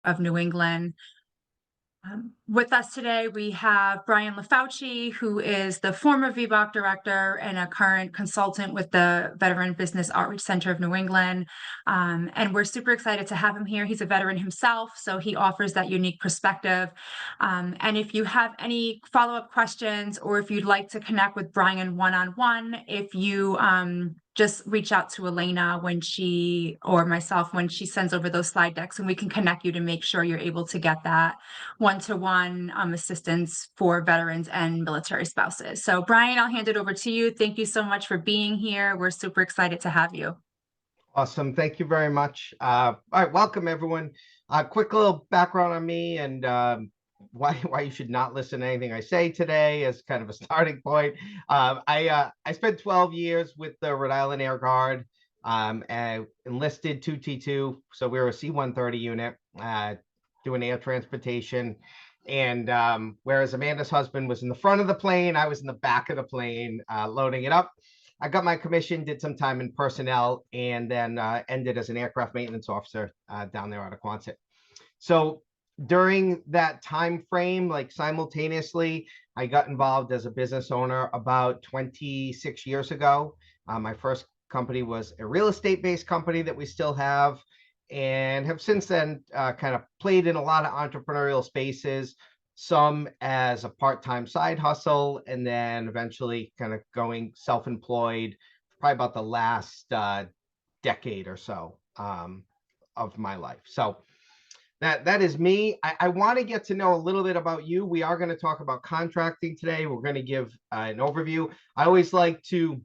of New England. With us today, we have Brian LaFauci, who is the former VBOC director and a current consultant with the Veteran Business Outreach Center of New England. And we're super excited to have him here. He's a veteran himself, so he offers that unique perspective. And if you have any follow-up questions, or if you'd like to connect with Brian one-on-one, if you just reach out to Elena or myself when she sends over those slide decks, and we can connect you to make sure you're able to get that one-to-one assistance for veterans and military spouses. So Brian, I'll hand it over to you. Thank you so much for being here. We're super excited to have you. Awesome. Thank you very much. All right, welcome everyone. Quick little background on me and why you should not listen to anything I say today as kind of a starting point. I spent 12 years with the Rhode Island Air Guard, and enlisted 2T2, so we were a C-130 unit, doing air transportation. And whereas Amanda's husband was in the front of the plane, I was in the back of the plane, loading it up. I got my commission, did some time in personnel, and then ended as an aircraft maintenance officer down there out of Quonset. So during that time frame, like simultaneously, I got involved as a business owner about 26 years ago. My first company was a real estate-based company that we still have, and have since then kind of played in a lot of entrepreneurial spaces, some as a part-time side hustle, and then eventually kind of going self-employed, probably about the last decade or so of my life. So that is me. I want to get to know a little bit about you. We are going to talk about contracting today. We're going to give an overview. I always like to,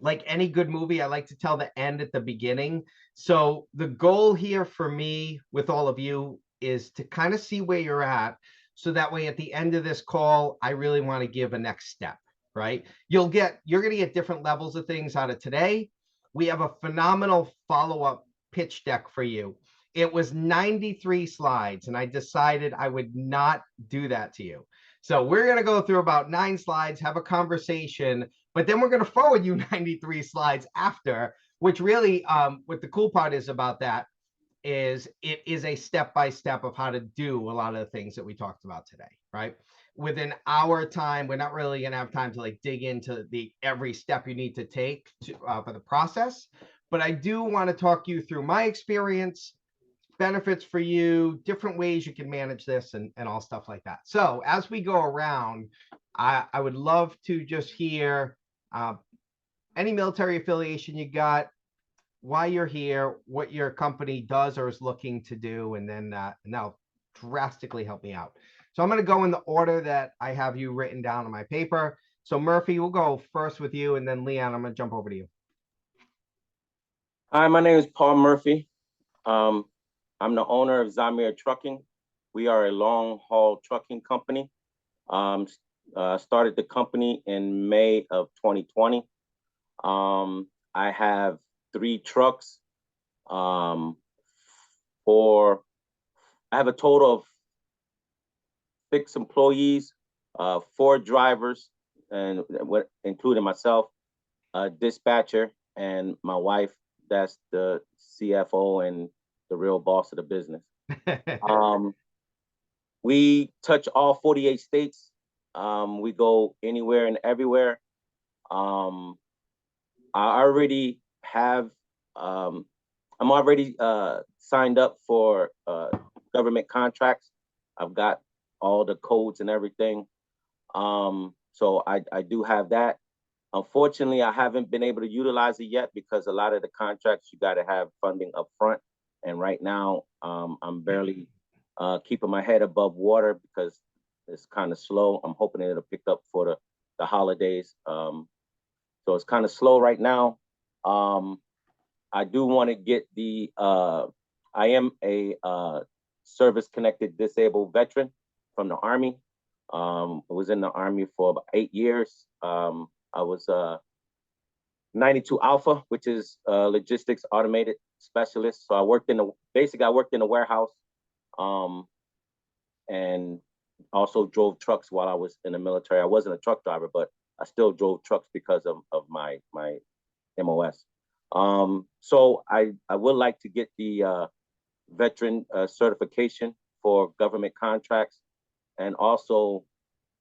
like any good movie, I like to tell the end at the beginning. So the goal here for me with all of you is to kind of see where you're at. So that way at the end of this call, I really want to give a next step, right? You're going to get different levels of things out of today. We have a phenomenal follow-up pitch deck for you. It was 93 slides, and I decided I would not do that to you. So we're going to go through about 9 slides, have a conversation, but then we're going to forward you 93 slides after, which really, what the cool part is about that is it is a step-by-step of how to do a lot of the things that we talked about today, right? Within our time, we're not really going to have time to like dig into every step you need to take for the process, but I do want to talk you through my experience, benefits for you, different ways you can manage this, and all stuff like that. So as we go around, I would love to just hear any military affiliation you got, why you're here, what your company does or is looking to do, and then that'll drastically help me out. So I'm going to go in the order that I have you written down on my paper. So Murphy, we'll go first with you, and then Leon, I'm going to jump over to you. Hi, my name is Paul Murphy. I'm the owner of Zamir Trucking. We are a long-haul trucking company. Started the company in May of 2020. I have 3 trucks. I have a total of 6 employees, 4 drivers, and including myself, a dispatcher, and my wife. That's the CFO and the real boss of the business. We touch all 48 states. We go anywhere and everywhere. I already have, I'm already signed up for government contracts. I've got all the codes and everything. So I do have that. Unfortunately, I haven't been able to utilize it yet because a lot of the contracts, you got to have funding up front. And right now, I'm barely keeping my head above water because it's kind of slow. I'm hoping it'll pick up for the holidays. So it's kind of slow right now. I do want to get I am a service-connected disabled veteran from the Army. I was in the Army for about 8 years. I was 92 Alpha, which is logistics automated specialist. So I worked in the warehouse, and also drove trucks while I was in the military. I wasn't a truck driver, but I still drove trucks because of my MOS. So I would like to get the veteran certification for government contracts. And also,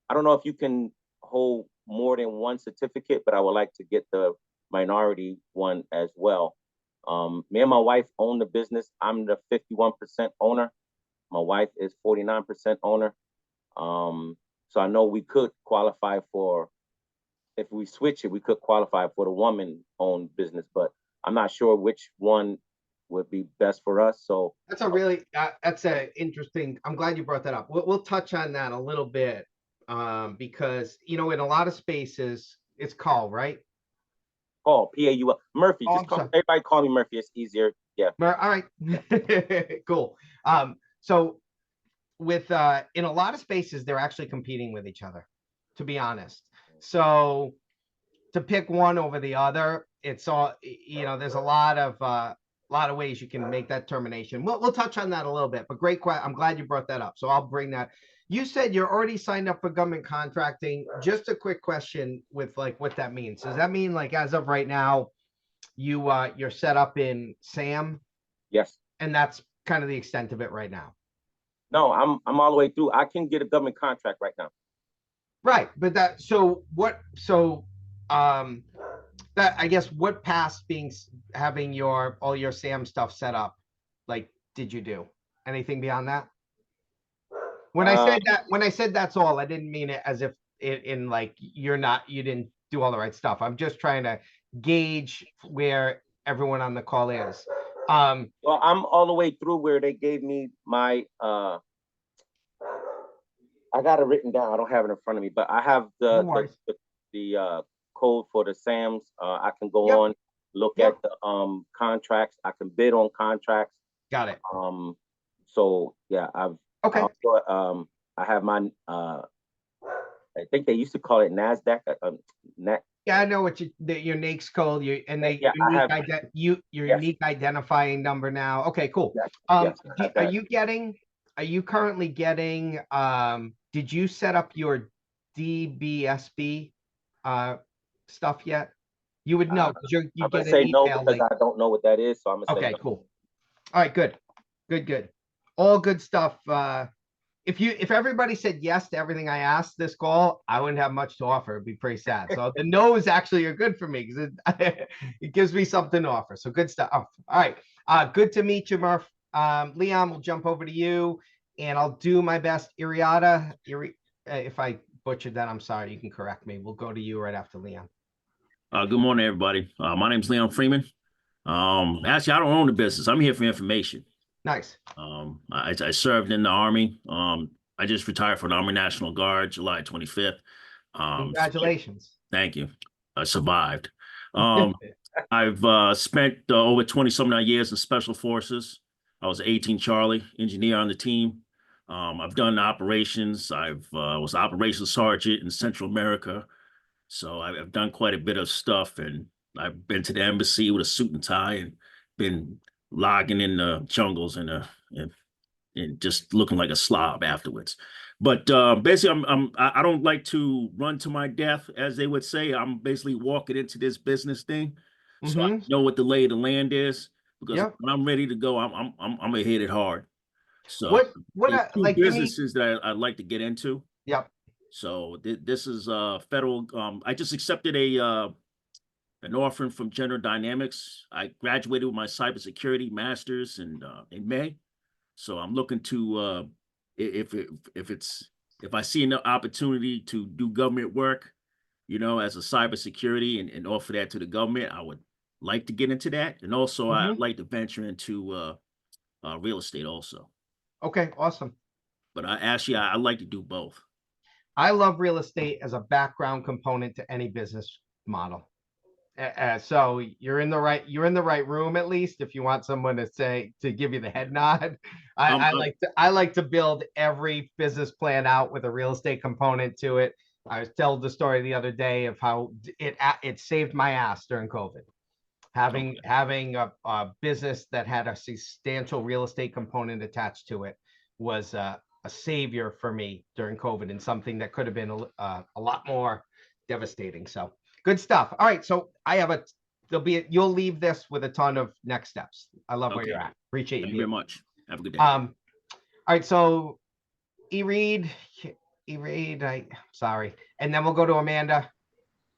I don't know if you can hold more than one certificate, but I would like to get the minority one as well. Me and my wife own the business. I'm the 51% owner. My wife is 49% owner. So I know we could qualify for, if we switch it, we could qualify for the woman-owned business, but I'm not sure which one would be best for us. So That's a really, that's a interesting, I'm glad you brought that up. We'll touch on that a little bit, because, you know, in a lot of spaces, it's call, right? Paul, P-A-U-L, Murphy, Oh, just I'm call, sorry. everybody call me Murphy. It's easier. Yeah. All right. Cool. So with, in a lot of spaces, they're actually competing with each other, to be honest. So to pick one over the other, it's all, you know, there's a lot of ways you can make that determination. We'll touch on that a little bit, but great question. I'm glad you brought that up. So I'll bring that. You said you're already signed up for government contracting. Just a quick question with like what that means. Does that mean like as of right now, you're set up in SAM? Yes. And that's kind of the extent of it right now. No, I'm all the way through. I can get a government contract right now. Right, but that, so what, so that, I guess, what past having all your SAM stuff set up, like, did you do anything beyond that? When I said that's all, I didn't mean it as if in like you didn't do all the right stuff. I'm just trying to gauge where everyone on the call is. Well, I'm all the way through where they gave me my I got it written down. I don't have it in front of me, but I have the code for the SAMs. I can go on, look at the contracts. I can bid on contracts. Got it. So yeah, okay. I have my I think they used to call it NASDAQ. Yeah, I know what your NAICS code, your unique identifying number now. Okay, cool. Yes, are you currently getting, did you set up your DBSB stuff yet? You would know because you get an email. No, because I don't know what that is, so I'm gonna say no. Cool. All right, good. All good stuff. If everybody said yes to everything I asked this call, I wouldn't have much to offer. It'd be pretty sad. So the no's actually are good for me because it gives me something to offer. So good stuff. All right. Good to meet you, Murph. Leon, we'll jump over to you and I'll do my best. Iriata, if I butchered that, I'm sorry. You can correct me. We'll go to you right after Leon. Good morning, everybody. My name's Leon Freeman. Actually, I don't own the business. I'm here for information. Nice. I served in the Army. I just retired from the Army National Guard, July 25th. Congratulations. Thank you. I survived. I've spent over 20-some years in Special Forces. I was an 18 Charlie engineer on the team. I've done operations. Was operations sergeant in Central America. So I've done quite a bit of stuff, and I've been to the embassy with a suit and tie and been logging in the jungles and just looking like a slob afterwards. But basically, I don't like to run to my death, as they would say. I'm basically walking into this business thing, so I know what the lay of the land is. Because when I'm ready to go, I'm gonna hit it hard. So what two businesses that I'd like to get into. Yep. So this is federal. I just accepted an offer from General Dynamics. I graduated with my cybersecurity master's in May. So I'm looking to if I see an opportunity to do government work, you know, as a cybersecurity and offer that to the government, I would like to get into that. And also I'd like to venture into real estate also. Okay, awesome. But I like to do both. I love real estate as a background component to any business model. So you're in the right room, at least, if you want someone to give you the head nod. I like to build every business plan out with a real estate component to it. I was told the story the other day of how it saved my ass during COVID. Having a business that had a substantial real estate component attached to it was a savior for me during COVID, and something that could have been a lot more devastating. So good stuff. All right, so you'll leave this with a ton of next steps. I love where you're at. Appreciate you. Thank you very much. Have a good day. All right, so Reed, sorry. And then we'll go to Amanda.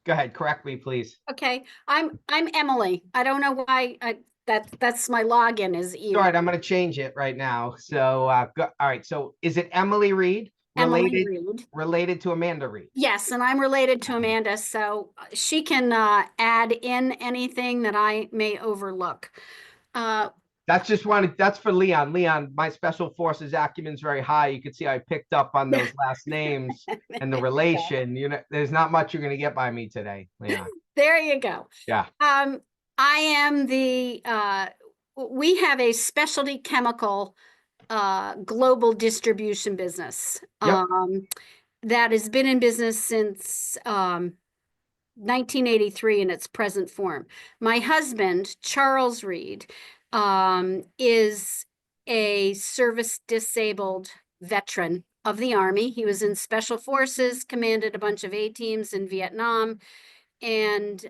Go ahead, correct me, please. Okay, I'm Emily. I don't know why that's my login is E. All right, I'm going to change it right now. So, all right. So, is it Emily Reed Emily Reed. related to Amanda Reed? Yes, and I'm related to Amanda, so she can add in anything that I may overlook. That's for Leon. Leon, my special forces acumen's very high. You can see I picked up on those last names and the relation. You know, there's not much you're going to get by me today, Leon. There you go. Yeah. I am we have a specialty chemical global distribution business. Yep. That has been in business since 1983 in its present form. My husband, Charles Reed, is a service disabled veteran of the Army. He was in Special Forces, commanded a bunch of A teams in Vietnam, and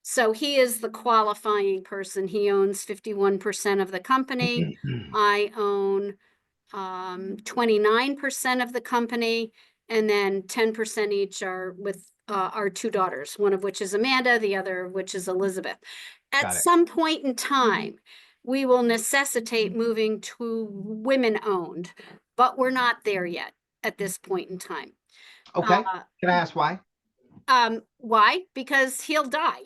so he is the qualifying person. He owns 51% of the company. I own 29% of the company, and then 10% each are with our two daughters, one of which is Amanda, the other of which is Elizabeth. At some point in time, we will necessitate moving to women-owned, but we're not there yet at this point in time. Okay. Can I ask why? Why? Because he'll die.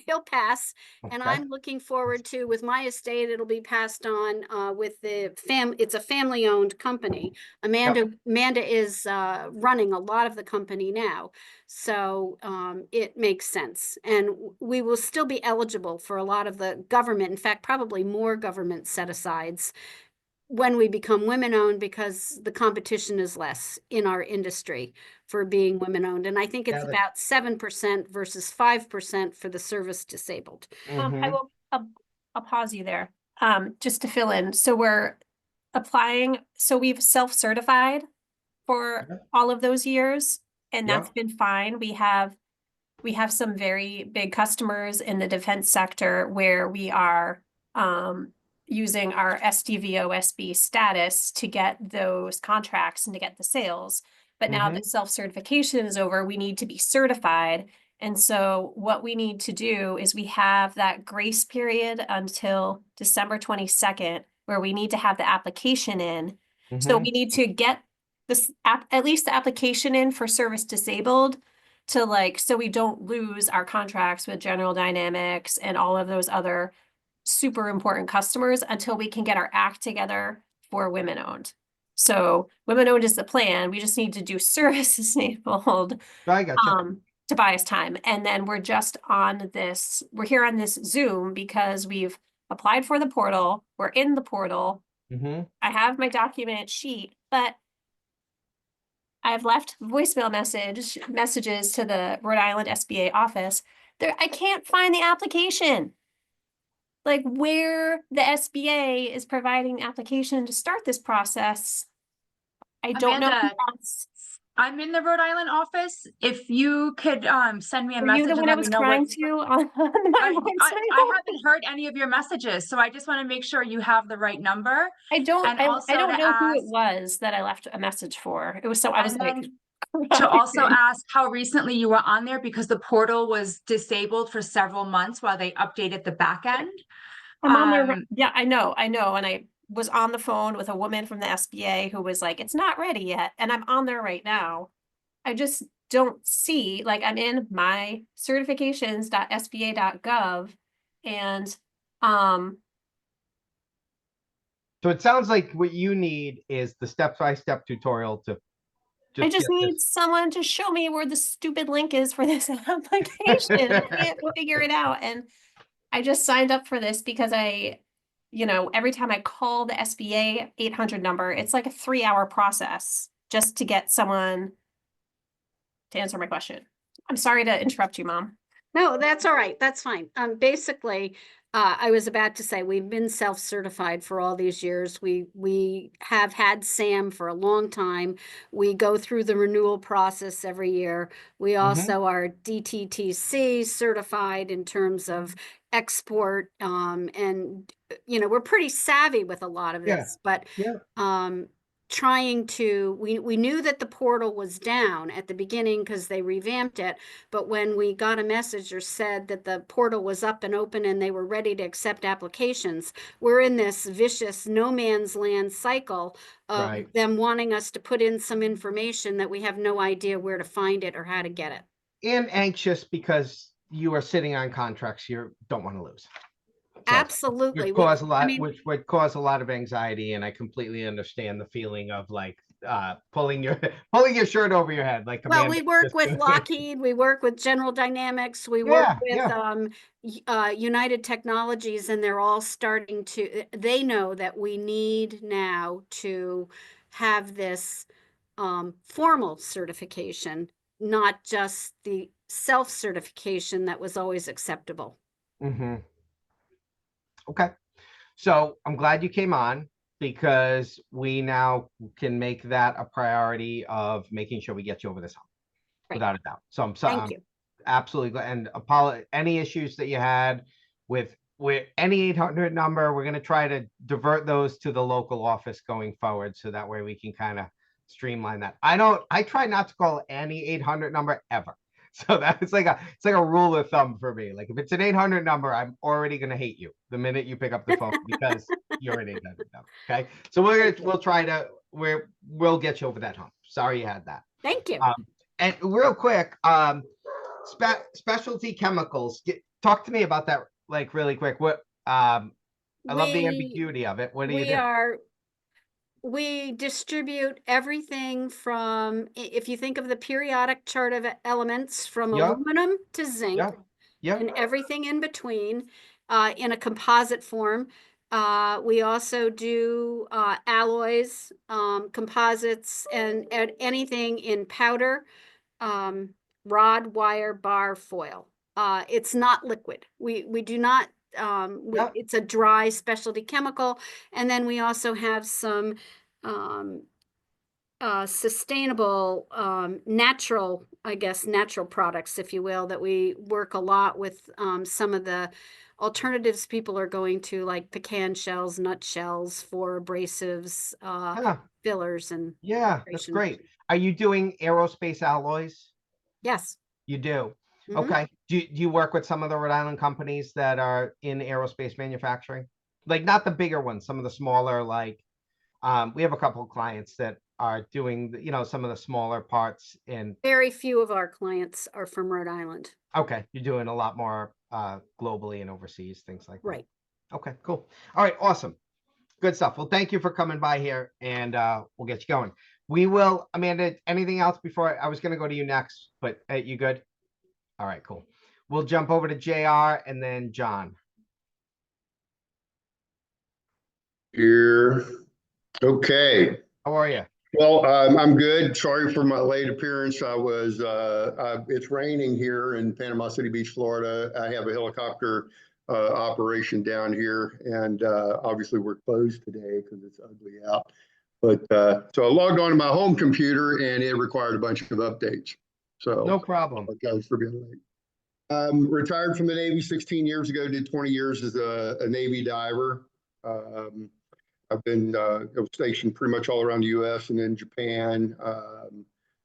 He'll pass. Okay. And I'm looking forward to, with my estate, it'll be passed on with the it's a family owned company. Amanda is running a lot of the company now. So it makes sense. And we will still be eligible for a lot of the government, in fact, probably more government set-asides when we become women-owned, because the competition is less in our industry for being women-owned. And I think it's about 7% versus 5% for the service disabled. I'll pause you there just to fill in. So we're applying, so we've self-certified for all of those years, and that's been fine. We have some very big customers in the defense sector where we are using our SDVOSB status to get those contracts and to get the sales. But now that self-certification is over, we need to be certified. And so what we need to do is we have that grace period until December 22nd, where we need to have the application in. So we need to get this at least the application in for service disabled to so we don't lose our contracts with General Dynamics and all of those other super important customers until we can get our act together for women owned. So women owned is the plan. We just need to do service disabled to buy us time. And then we're here on this Zoom because we've applied for the portal. We're in the portal. I have my document sheet, but I've left voicemail messages to the Rhode Island SBA office. I can't find the application. Like where the SBA is providing application to start this process. I don't know. I'm in the Rhode Island office. If you could send me a Were message. you the one I was trying to on I haven't heard any of your messages, so I just want to make sure you have the right number. I don't know who it was that I left a message for. It was so I was like to also ask how recently you were on there, because the portal was disabled for several months while they updated the back end. I'm on there. Yeah, I know. And I was on the phone with a woman from the SBA who was like, it's not ready yet. And I'm on there right now. I just don't see, I'm in my certifications.sba.gov and so it sounds like what you need is the step-by-step tutorial to I just need someone to show me where the stupid link is for this application. I can't figure it out. And I just signed up for this because every time I call the SBA 800 number, it's like a 3-hour process just to get someone to answer my question. I'm sorry to interrupt you, Mom. No, that's all right. That's fine. Basically, I was about to say, we've been self-certified for all these years. We have had SAM for a long time. We go through the renewal process every year. We also are DTTC certified in terms of export, and we're pretty savvy with a lot of Yeah, this, but yeah. we knew that the portal was down at the beginning because they revamped it, but when we got a message or said that the portal was up and open and they were ready to accept applications, we're in this vicious no man's land cycle of Right. them wanting us to put in some information that we have no idea where to find it or how to get it. And anxious because you are sitting on contracts you don't want to lose. So, Absolutely. which would cause a lot of anxiety, and I completely understand the feeling of like pulling your shirt over your head. Like, Well, Amanda we work just with did. Lockheed, we work with General Dynamics, we work Yeah, with United Technologies, and they're all starting to, they know that we need now to have this formal certification, not just the self-certification that was always acceptable. Okay. So I'm glad you came on, because we now can make that a priority of making sure we get you over this hump, Right. without a doubt. So I'm Thank you. absolutely glad. And any issues that you had with any 800 number, we're going to try to divert those to the local office going forward, so that way we can kind of streamline that. I try not to call any 800 number ever. So it's like a rule of thumb for me. Like, if it's an 800 number, I'm already going to hate you the minute you pick up the phone, because you're an 800 number. Okay. So we'll get you over that hump. Sorry you had that. Thank you. And real quick, specialty chemicals. Talk to me about that, like, really quick. What I love the ambiguity of it. What do you do? We distribute everything from, if you think of the periodic chart of elements, from Yeah. aluminum to zinc, Yeah. and everything in between, in a composite form. We also do alloys, composites, and anything in powder, rod, wire, bar, foil. It's not liquid. We do not, it's a dry specialty chemical. And then we also have some sustainable, natural products, if you will, that we work a lot with. Some of the alternatives people are going to, like pecan shells, nut shells for abrasives, fillers, and That's great. Are you doing aerospace alloys? Yes. You do. Okay. Do you work with some of the Rhode Island companies that are in aerospace manufacturing? Like, not the bigger ones, some of the smaller, like, we have a couple of clients that are doing, some of the smaller parts in. Very few of our clients are from Rhode Island. Okay. You're doing a lot more globally and overseas, things like that. Right. Okay, cool. All right, awesome. Good stuff. Well, thank you for coming by here, and we'll get you going. We will, Amanda, anything else before I was going to go to you next, but you good? All right, cool. We'll jump over to JR and then John. Here. Okay. How are you? Well, I'm good. Sorry for my late appearance. It's raining here in Panama City Beach, Florida. I have a helicopter operation down here, and obviously we're closed today because it's ugly out. But so I logged on to my home computer, and it required a bunch of updates. So no problem. Guys, for being late. Retired from the Navy 16 years ago. Did 20 years as a Navy diver. I've been stationed pretty much all around the U.S. and in Japan.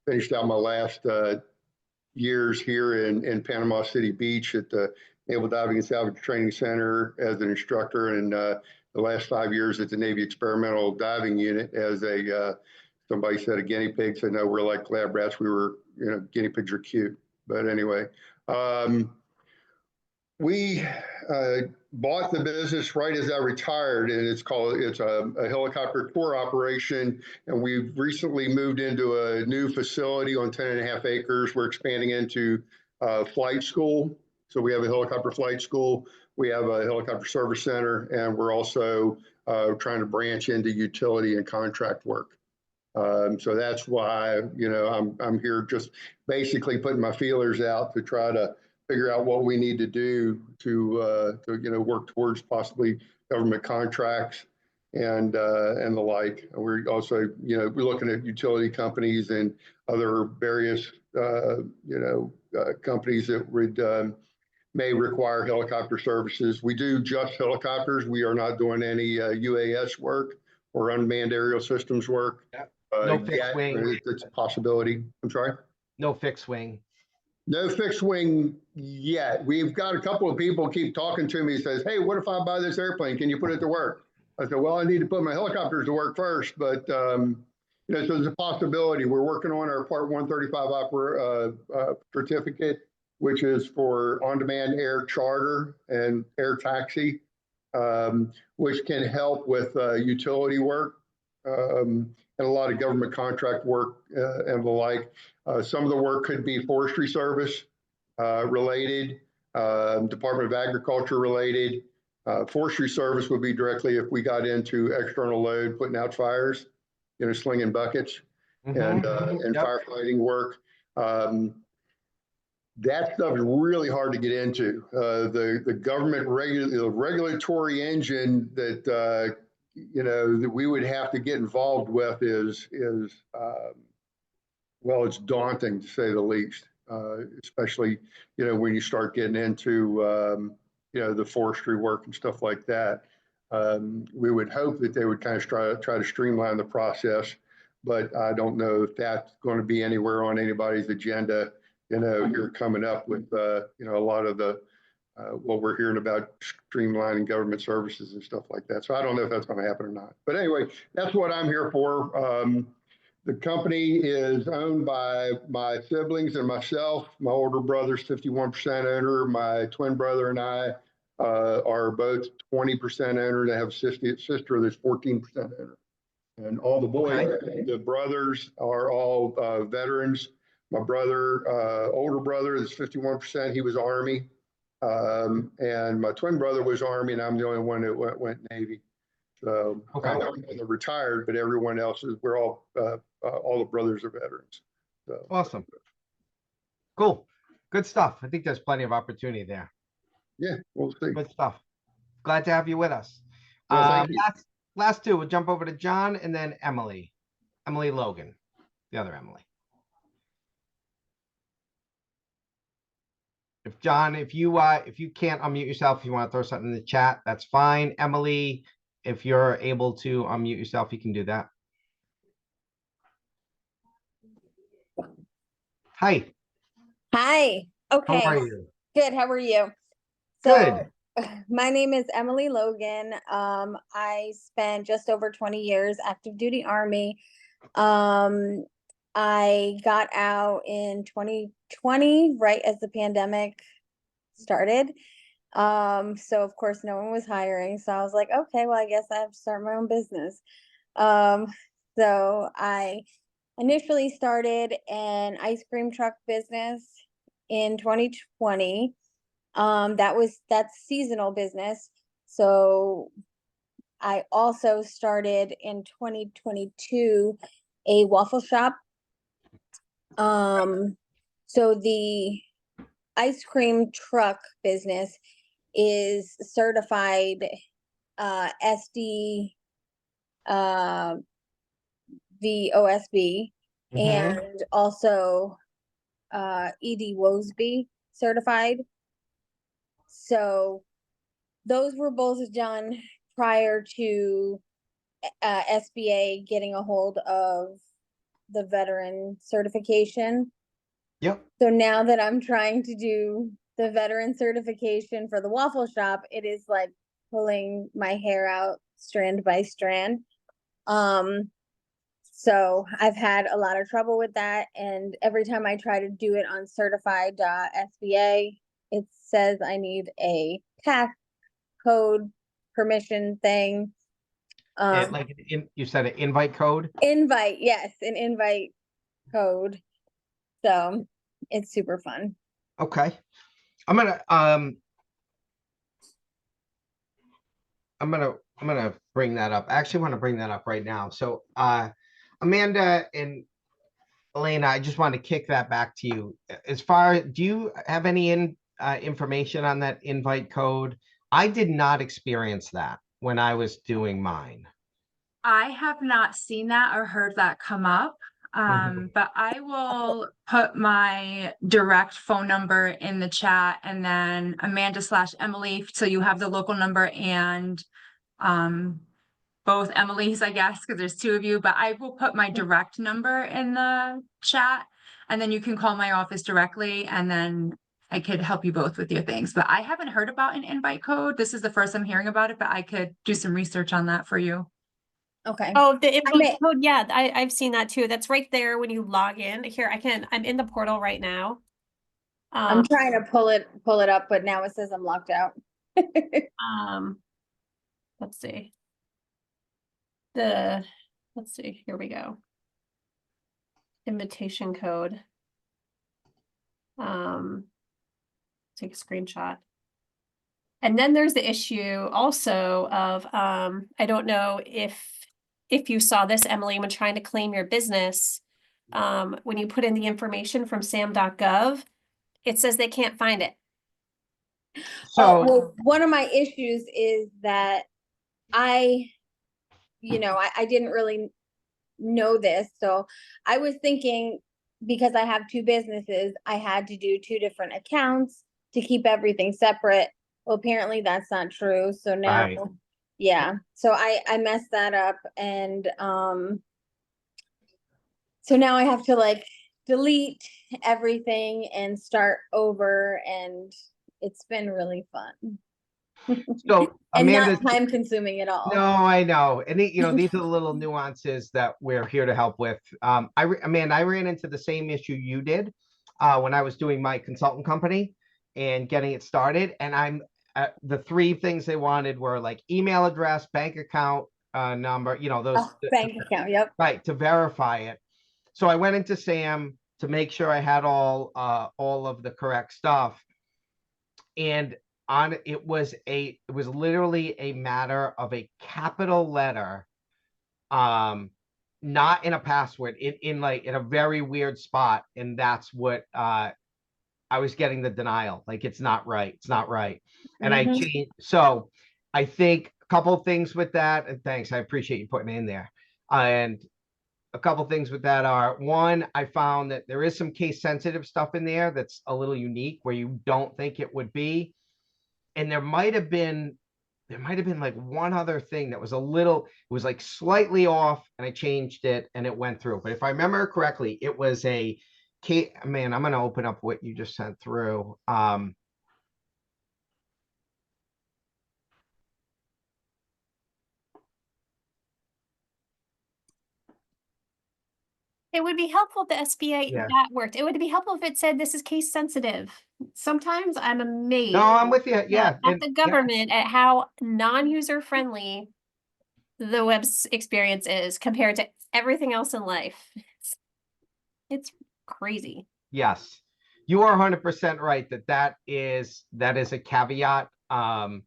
Finished out my last years here in Panama City Beach at the Naval Diving and Salvage Training Center as an instructor, and the last 5 years at the Navy Experimental Diving Unit as somebody said a guinea pig. So no, we're like lab rats. We were, guinea pigs are cute. But anyway, we bought the business right as I retired, and it's a helicopter tour operation. And we've recently moved into a new facility on 10.5 acres. We're expanding into flight school. So we have a helicopter flight school. We have a helicopter service center, and we're also trying to branch into utility and contract work. So that's why, I'm here just basically putting my feelers out to try to figure out what we need to do to work towards possibly government contracts and the like. And we're also, we're looking at utility companies and other various, companies that would may require helicopter services. We do just helicopters. We are not doing any UAS work or unmanned aerial systems work. No fixed wing. It's a possibility. I'm sorry? No fixed wing. No fixed wing yet. We've got a couple of people keep talking to me, says, hey, what if I buy this airplane? Can you put it to work? I said, well, I need to put my helicopters to work first, but so there's a possibility. We're working on our Part 135 certificate, which is for on-demand air charter and air taxi, which can help with utility work and a lot of government contract work and the like. Some of the work could be forestry service related, Department of Agriculture related. Forestry service would be directly if we got into external load, putting out fires, slinging buckets and firefighting work. That stuff is really hard to get into. The government regulatory engine that that we would have to get involved with is well, it's daunting to say the least. Especially when you start getting into the forestry work and stuff like that. We would hope that they would kind of try to streamline the process, but I don't know if that's going to be anywhere on anybody's agenda. You're coming up with, a lot of the, what we're hearing about streamlining government services and stuff like that. So I don't know if that's going to happen or not. But anyway, that's what I'm here for. The company is owned by my siblings and myself. My older brother's 51% owner. My twin brother and I are both 20% owner. They have a sister that's 14% owner. And all the boys, the brothers are all veterans. My brother, older brother is 51%. He was Army. And my twin brother was Army, and I'm the only one that went Navy. So I'm retired, but everyone else we're all the brothers are veterans. So. Awesome. Cool. Good stuff. I think there's plenty of opportunity there. Yeah, we'll see. Good stuff. Glad to have you with us. Well, last two, we'll jump over to John and then Emily Logan, the other Emily. If John, if you can't unmute yourself, if you want to throw something in the chat, that's fine. Emily, if you're able to unmute yourself, you can do that. Hi. Hi. Okay. How are you? Good. How are you? Good. My name is Emily Logan. I spent just over 20 years active duty Army. I got out in 2020, right as the pandemic started. So of course no one was hiring. So I was like, okay, well, I guess I have to start my own business. So I initially started an ice cream truck business in 2020. That's seasonal business. So I also started in 2022 a waffle shop. So the ice cream truck business is certified SD VOSB and also ED WOSB certified. So those were both done prior to SBA getting a hold of the veteran certification. Yep. So now that I'm trying to do the veteran certification for the waffle shop, it is like pulling my hair out strand by strand. So I've had a lot of trouble with that. And every time I try to do it on certified.sba, it says I need a PAC code permission thing. You said an invite code? Invite, yes, an invite code. So it's super fun. Okay. I'm gonna bring that up. I actually want to bring that up right now. So Amanda and Elena, I just want to kick that back to you. Do you have any information on that invite code. I did not experience that when I was doing mine. I have not seen that or heard that come up. But I will put my direct phone number in the chat, and then Amanda/Emily, so you have the local number and both Emily's, I guess, because there's two of you, but I will put my direct number in the chat, and then you can call my office directly, and then I could help you both with your things. But I haven't heard about an invite code. This is the first I'm hearing about it, but I could do some research on that for you. Okay. Oh, the may- invite code, yeah, I've seen that too. That's right there when you log in. Here, I'm in the portal right now. I'm trying to pull it up, but now it says I'm locked out. Let's see. Let's see, here we go. Invitation code. Take a screenshot. And then there's the issue also of, I don't know if you saw this, Emily, when trying to claim your business, when you put in the information from sam.gov, it says they can't find it. So well, one of my issues is that I didn't really know this. So I was thinking, because I have two businesses, I had to do two different accounts to keep everything separate. Well, apparently that's not true. So now, Right. yeah, so I messed that up, and so now I have to like delete everything and start over, and it's been really fun. So And Amanda, not time consuming at all. no, I know. And these are the little nuances that we're here to help with. Amanda, I ran into the same issue you did when I was doing my consultant company and getting it started. And the three things they wanted were like email address, bank account number, those Bank account, yep. right, to verify it. So I went into Sam to make sure I had all of the correct stuff. And it was literally a matter of a capital letter, not in a password, in a very weird spot. And that's what I was getting the denial. Like, it's not right. And I changed. So I think a couple things with that, and thanks, I appreciate you putting it in there. And a couple things with that are, one, I found that there is some case sensitive stuff in there that's a little unique where you don't think it would be. And there might have been like one other thing that was it was like slightly off, and I changed it and it went through. But if I remember correctly, it was I'm going to open up what you just sent through. It would be helpful if the SBA Yeah. that worked. It would be helpful if it said this is case sensitive. Sometimes I'm amazed. No, I'm with you. Yeah. At the government, at how non-user friendly the web experience is compared to everything else in life. It's crazy. Yes, you are 100% right that is a caveat. And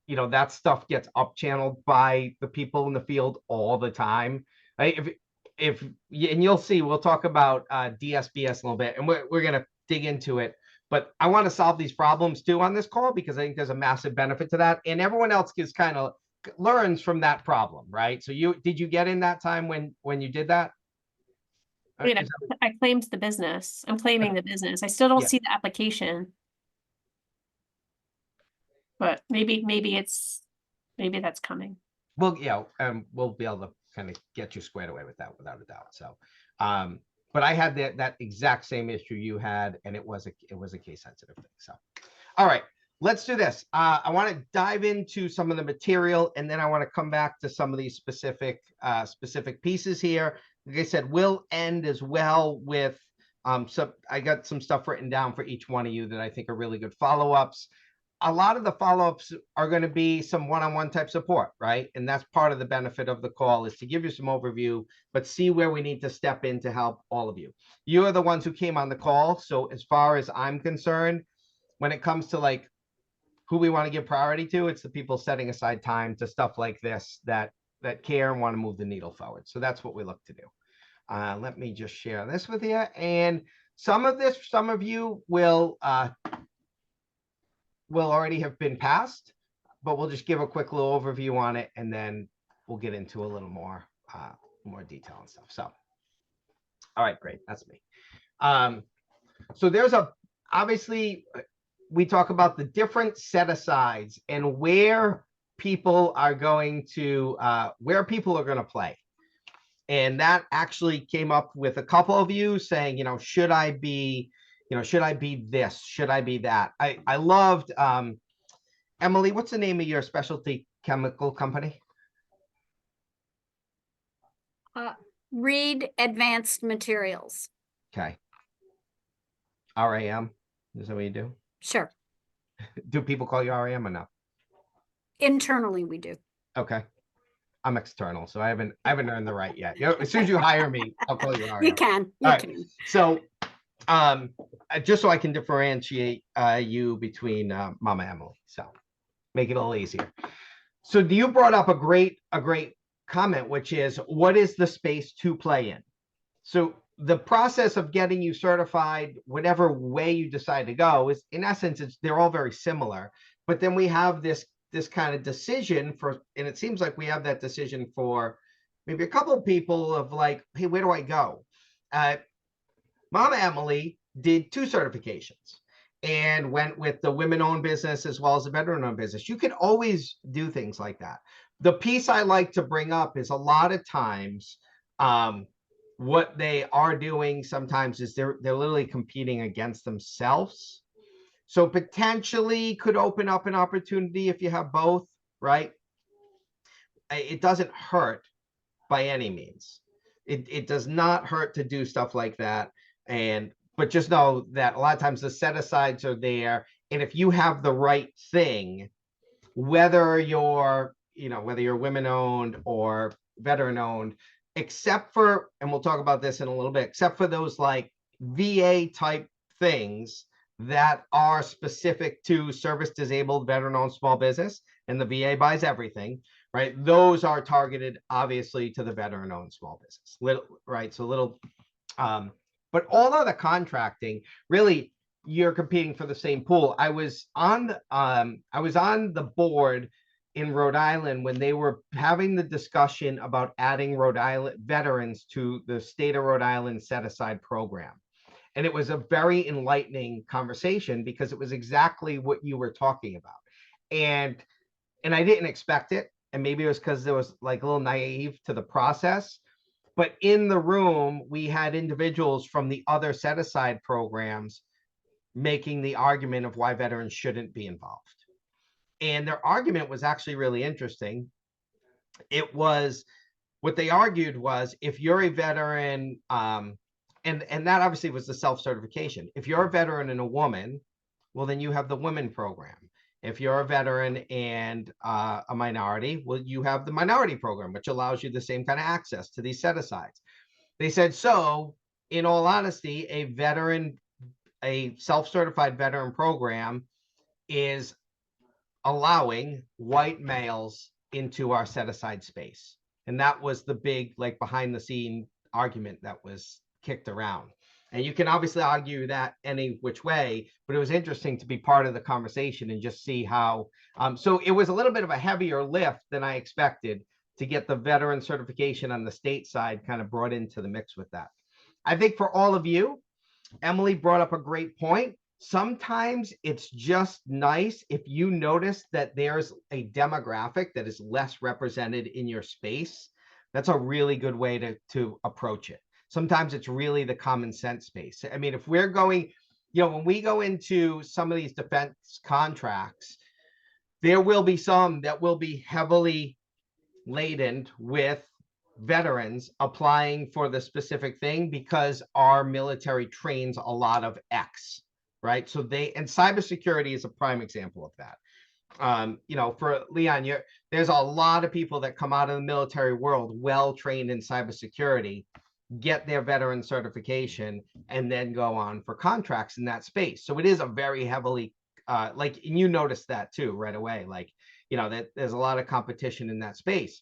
that stuff gets up channeled by the people in the field all the time. Right? And you'll see, we'll talk about DSBS a little bit, and we're gonna dig into it. But I want to solve these problems too on this call, because I think there's a massive benefit to that, and everyone else kind of learns from that problem, right? So did you get in that time when you did that? I mean, I claimed the business. I'm claiming the business. I still don't see the application. But maybe that's coming. Well, yeah, we'll be able to kind of get you squared away with that without a doubt. So, but I had that exact same issue you had, and it was a case sensitive thing. So, all right, let's do this. I want to dive into some of the material, and then I want to come back to some of these specific pieces here. Like I said, we'll end as well with I got some stuff written down for each one of you that I think are really good follow-ups. A lot of the follow-ups are going to be some one-on-one type support, right? And that's part of the benefit of the call, is to give you some overview, but see where we need to step in to help all of you. You are the ones who came on the call. So as far as I'm concerned, when it comes to like who we want to give priority to, it's the people setting aside time to stuff like this that care and want to move the needle forward. So that's what we look to do. Let me just share this with you. And some of you will already have been passed, but we'll just give a quick little overview on it, and then we'll get into a little more detail and stuff. So, all right, great. That's me. So there's obviously we talk about the different set asides and where people are going to play. And that actually came up with a couple of you saying, should I be this? Should I be that? I loved, Emily, what's the name of your specialty chemical company? Reed Advanced Materials. Okay. RAM, is that what you do? Sure. Do people call you RAM or no? Internally, we do. Okay. I'm external, so I haven't earned the right yet. As soon as you hire me, I'll call you RM. You can. All right. So, just so I can differentiate you between Mama Emily, so make it a little easier. So, you brought up a great comment, which is, what is the space to play in? So, the process of getting you certified, whatever way you decide to go, is in essence, they're all very similar. But then we have this kind of decision and it seems like we have that decision for maybe a couple of people of like, hey, where do I go? Mama Emily did 2 certifications and went with the women-owned business as well as the veteran-owned business. You can always do things like that. The piece I like to bring up is a lot of times what they are doing sometimes is they're literally competing against themselves. So potentially could open up an opportunity if you have both, right? It doesn't hurt by any means. It does not hurt to do stuff like that. But just know that a lot of times the set asides are there. And if you have the right thing, whether you're women owned or veteran owned, except for, and we'll talk about this in a little bit, except for those like VA type things that are specific to service disabled veteran owned small business, and the VA buys everything, right? Those are targeted obviously to the veteran owned small business, but all other contracting, really, you're competing for the same pool. I was on the board in Rhode Island when they were having the discussion about adding Rhode Island veterans to the state of Rhode Island set aside program. And it was a very enlightening conversation because it was exactly what you were talking about. And I didn't expect it. And maybe it was because there was like a little naive to the process. But in the room, we had individuals from the other set aside programs making the argument of why veterans shouldn't be involved. And their argument was actually really interesting. It was, what they argued was, if you're a veteran, and that obviously was the self-certification. If you're a veteran and a woman, well, then you have the women program. If you're a veteran and a minority, well, you have the minority program, which allows you the same kind of access to these set-asides. They said, so in all honesty, a self-certified veteran program is allowing white males into our set-aside space. And that was the big, like, behind-the-scene argument that was kicked around. And you can obviously argue that any which way, but it was interesting to be part of the conversation and just see how, so it was a little bit of a heavier lift than I expected to get the veteran certification on the state side kind of brought into the mix with that. I think for all of you, Emily brought up a great point. Sometimes it's just nice if you notice that there's a demographic that is less represented in your space. That's a really good way to approach it. Sometimes it's really the common sense space. I mean, if we're going, when we go into some of these defense contracts, there will be some that will be heavily laden with veterans applying for the specific thing because our military trains a lot of X, right? So and cybersecurity is a prime example of that. For Leon, there's a lot of people that come out of the military world well-trained in cybersecurity, get their veteran certification, and then go on for contracts in that space. So it is a very heavily, and you notice that too right away, that there's a lot of competition in that space.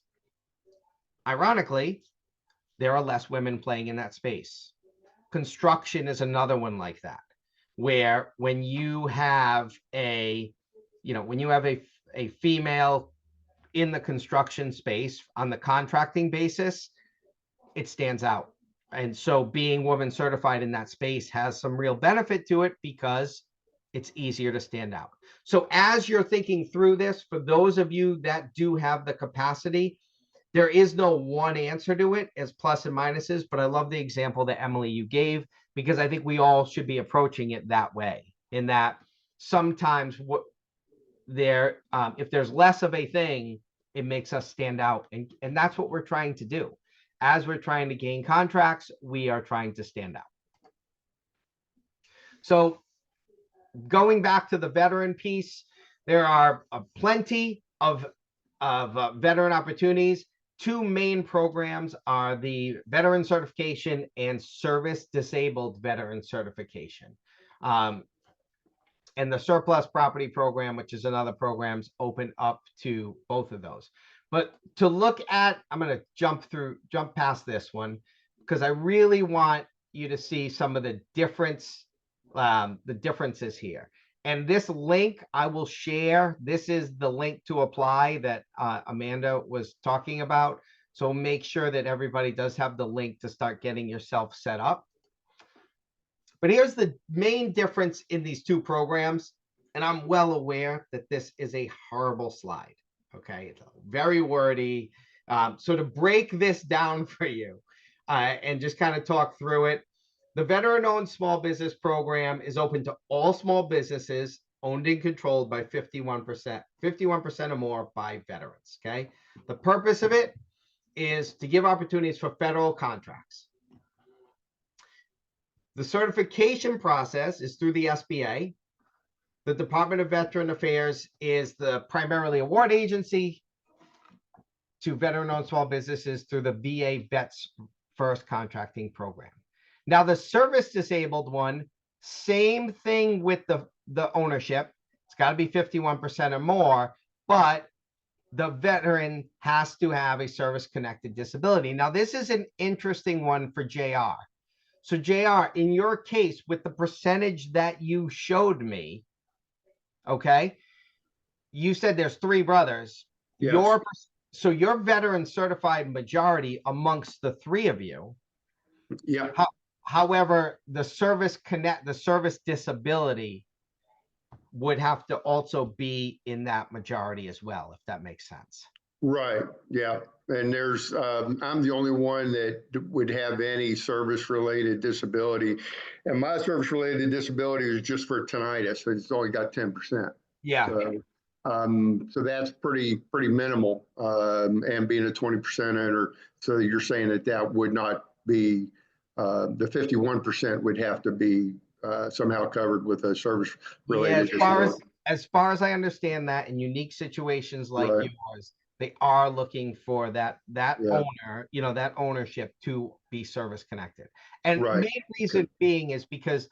Ironically, there are less women playing in that space. construction is another one like that, where when you have a, when you have a female in the construction space on the contracting basis, it stands out. And so being woman certified in that space has some real benefit to it because it's easier to stand out. So as you're thinking through this, for those of you that do have the capacity, there is no one answer to it as plus and minuses, but I love the example that Emily, you gave, because I think we all should be approaching it that way, in that sometimes what if there's less of a thing, it makes us stand out. And that's what we're trying to do. As we're trying to gain contracts, we are trying to stand out. So going back to the veteran piece, there are plenty of veteran opportunities. Two main programs are the veteran certification and service disabled veteran certification. And the surplus property program, which is another program's open up to both of those. But to look at, I'm going to jump past this one, because I really want you to see some of the differences here. And this link I will share. This is the link to apply that Amanda was talking about. So make sure that everybody does have the link to start getting yourself set up. But here's the main difference in these two programs. And I'm well aware that this is a horrible slide. Okay, it's very wordy. So to break this down for you and just kind of talk through it, the veteran-owned small business program is open to all small businesses owned and controlled by 51% or more by veterans. Okay, the purpose of it is to give opportunities for federal contracts. The certification process is through the SBA. The Department of Veteran Affairs is the primarily award agency to veteran-owned small businesses through the VA Vets First contracting program. Now, the service disabled one, same thing with the ownership. It's got to be 51% or more, but the veteran has to have a service-connected disability. Now, this is an interesting one for JR. So JR, in your case, with the percentage that you showed me, okay, you said there's 3 brothers. Yes. So your veteran certified majority amongst the 3 of you. Yeah. However, the service disability would have to also be in that majority as well, if that makes sense. Right. Yeah. And there's, I'm the only one that would have any service-related disability. And my service-related disability is just for tinnitus. It's only got 10%. Yeah. So that's pretty minimal. And being a 20% owner, so you're saying that would not be, the 51% would have to be somehow covered with a service-related disability. As far as I understand that, in unique situations like yours, they are looking for that owner, that ownership to be service connected. And main reason being is because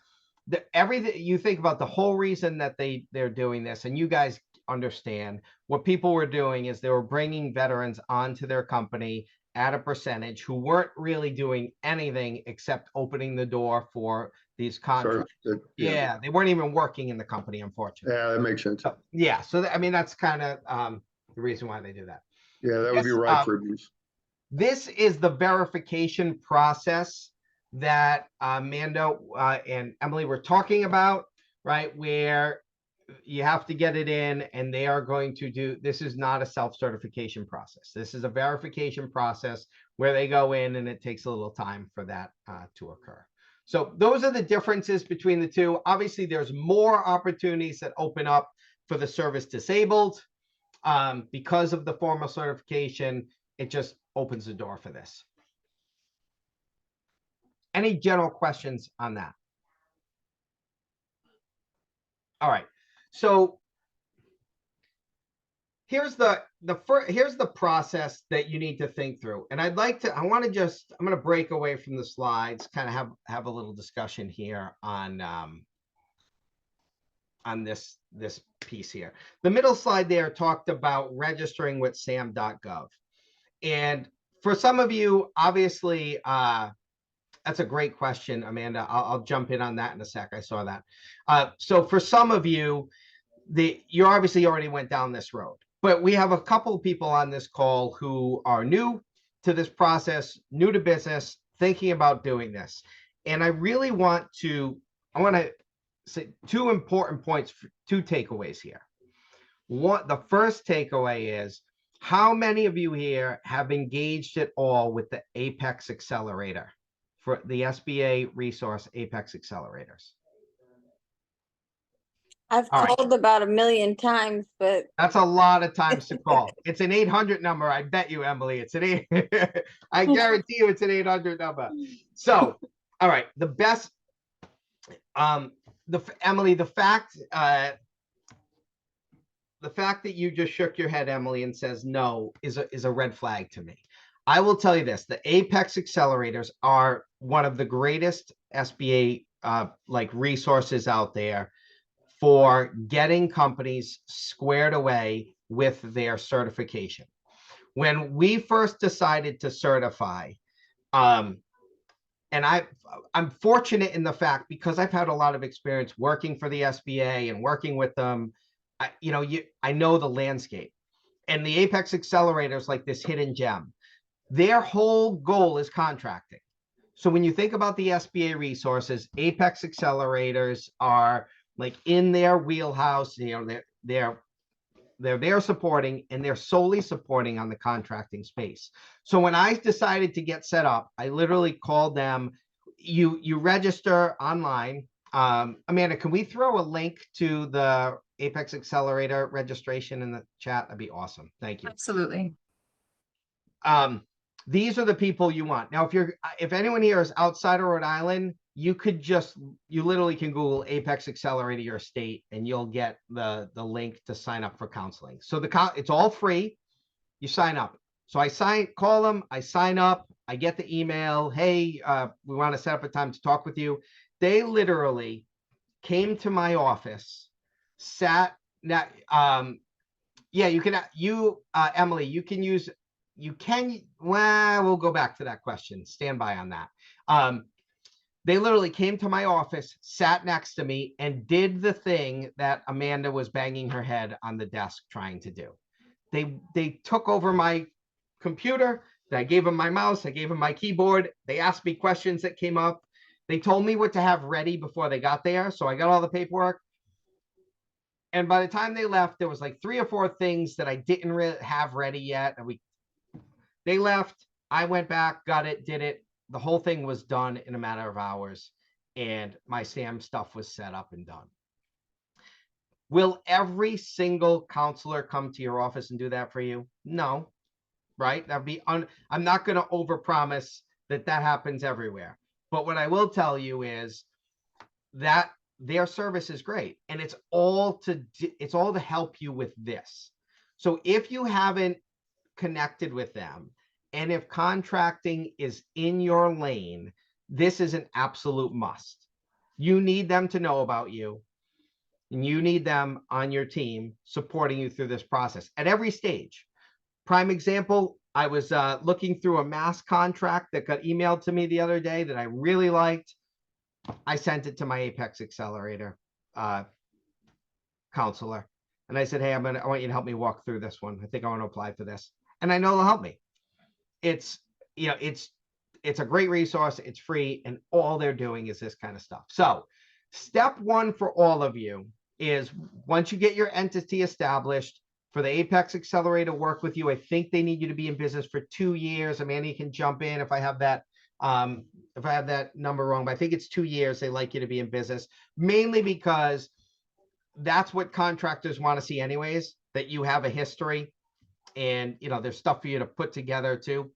everything you think about, the whole reason that they're doing this, and you guys understand what people were doing is they were bringing veterans onto their company at a percentage who weren't really doing anything except opening the door for these contracts. Yeah, they weren't even working in the company, unfortunately. Yeah, that makes sense. So I mean, that's kind of the reason why they do that. Yeah, that would be right for abuse. This is the verification process that Amanda and Emily were talking about, right? Where you have to get it in, and they are going to do, this is not a self-certification process. This is a verification process where they go in, and it takes a little time for that to occur. So those are the differences between the two. Obviously, there's more opportunities that open up for the service disabled. Because of the formal certification, it just opens the door for this. Any general questions on that? All right. So here's the process that you need to think through. And I'm going to break away from the slides, kind of have a little discussion here on this piece here. The middle slide there talked about registering with sam.gov. And for some of you, obviously, That's a great question, Amanda. I'll jump in on that in a sec. I saw that. So for some of you, you obviously already went down this road, but we have a couple of people on this call who are new to this process, new to business, thinking about doing this. And I really want to say two important points, two takeaways here. The first takeaway is, how many of you here have engaged at all with the Apex Accelerator, for the SBA resource Apex Accelerators? I've All right. called about 1,000,000 times, but That's a lot of times to call. It's an 800 number. I bet you, Emily, it's an 8. I guarantee you it's an 800 number. So, all right, the best, Emily, the fact that you just shook your head, Emily, and says no is a red flag to me. I will tell you this: the Apex Accelerators are one of the greatest SBA like resources out there for getting companies squared away with their certification. When we first decided to certify, and I'm fortunate in the fact, because I've had a lot of experience working for the SBA and working with them, I know the landscape. And the Apex Accelerators, like this hidden gem, their whole goal is contracting. So when you think about the SBA resources, Apex Accelerators are like in their wheelhouse. They're there supporting, and they're solely supporting on the contracting space. So when I decided to get set up, I literally called them. You register online. Amanda, can we throw a link to the Apex Accelerator registration in the chat? That'd be awesome. Thank you. Absolutely. These are the people you want. Now, if anyone here is outside of Rhode Island, you literally can Google Apex Accelerator your state, and you'll get the link to sign up for counseling. So it's all free. You sign up. So call them, I sign up, I get the email. Hey, we want to set up a time to talk with you. They literally came to my office, sat. Now, yeah, you can. Emily, you can use. Well, we'll go back to that question. Stand by on that. They literally came to my office, sat next to me, and did the thing that Amanda was banging her head on the desk trying to do. They took over my computer. I gave them my mouse. I gave them my keyboard. They asked me questions that came up. They told me what to have ready before they got there. So I got all the paperwork. And by the time they left, there was like 3 or 4 things that I didn't really have ready yet. And they left. I went back, got it, did it. The whole thing was done in a matter of hours, and my SAM stuff was set up and done. Will every single counselor come to your office and do that for you? No, right? That'd be I'm not going to overpromise that happens everywhere. But what I will tell you is that their service is great, and it's all to help you with this. So if you haven't connected with them, and if contracting is in your lane, this is an absolute must. You need them to know about you, and you need them on your team supporting you through this process at every stage. Prime example, I was looking through a mass contract that got emailed to me the other day that I really liked. I sent it to my Apex Accelerator counselor, and I said, hey, I want you to help me walk through this one. I think I want to apply for this, and I know they'll help me. It's a great resource. It's free, and all they're doing is this kind of stuff. So step 1 for all of you is, once you get your entity established, for the Apex Accelerator to work with you, I think they need you to be in business for 2 years. Amanda, you can jump in if I have that number wrong, but I think it's 2 years. They like you to be in business, mainly because that's what contractors want to see anyways, that you have a history. And there's stuff for you to put together too.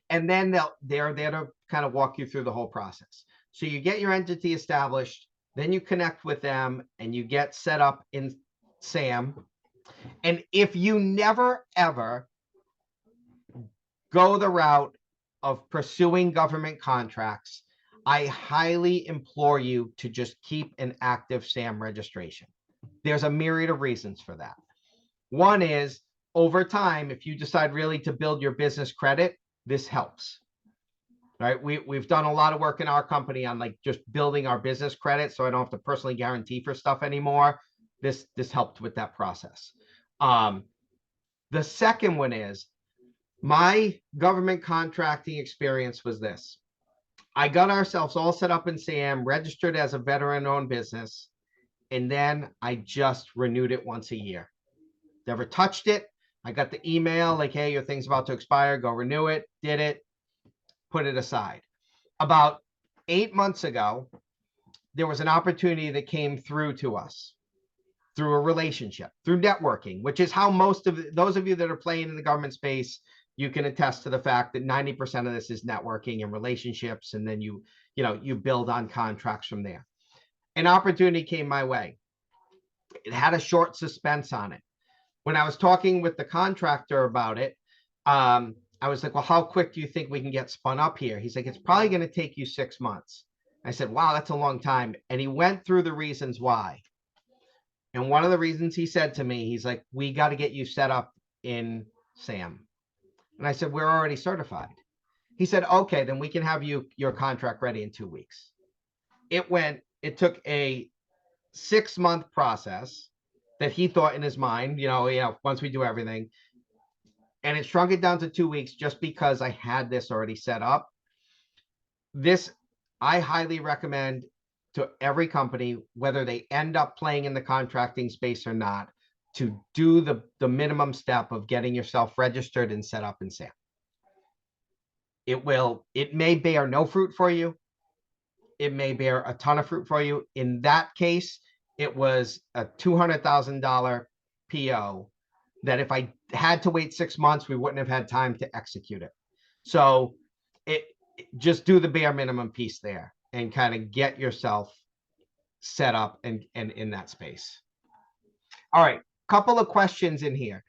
And then they're there to kind of walk you through the whole process. So you get your entity established, then you connect with them, and you get set up in SAM. And if you never ever go the route of pursuing government contracts, I highly implore you to just keep an active SAM registration. There's a myriad of reasons for that. One is, over time, if you decide really to build your business credit, this helps. right? We've done a lot of work in our company on like just building our business credit, so I don't have to personally guarantee for stuff anymore. This helped with that process. The second one is my government contracting experience was this. I got ourselves all set up in SAM, registered as a veteran-owned business, and then I just renewed it once a year. Never touched it. I got the email like, hey, your thing's about to expire, go renew it, did it, put it aside. About 8 months ago, there was an opportunity that came through to us through a relationship, through networking, which is how most of those of you that are playing in the government space, you can attest to the fact that 90% of this is networking and relationships, and then you build on contracts from there. An opportunity came my way. It had a short suspense on it. When I was talking with the contractor about it, I was like, well, how quick do you think we can get spun up here? He's like, it's probably going to take you 6 months. I said, wow, that's a long time. And he went through the reasons why. And one of the reasons he said to me, he's like, we got to get you set up in SAM. And I said, we're already certified. He said, okay, then we can have your contract ready in 2 weeks. It took a 6-month process that he thought in his mind, once we do everything. And it shrunk it down to 2 weeks just because I had this already set up. This, I highly recommend to every company, whether they end up playing in the contracting space or not, to do the minimum step of getting yourself registered and set up in SAM. It may bear no fruit for you. It may bear a ton of fruit for you. In that case, it was a $200,000 PO that if I had to wait 6 months, we wouldn't have had time to execute it. So just do the bare minimum piece there and kind of get yourself set up and in that space. All right, couple of questions in here.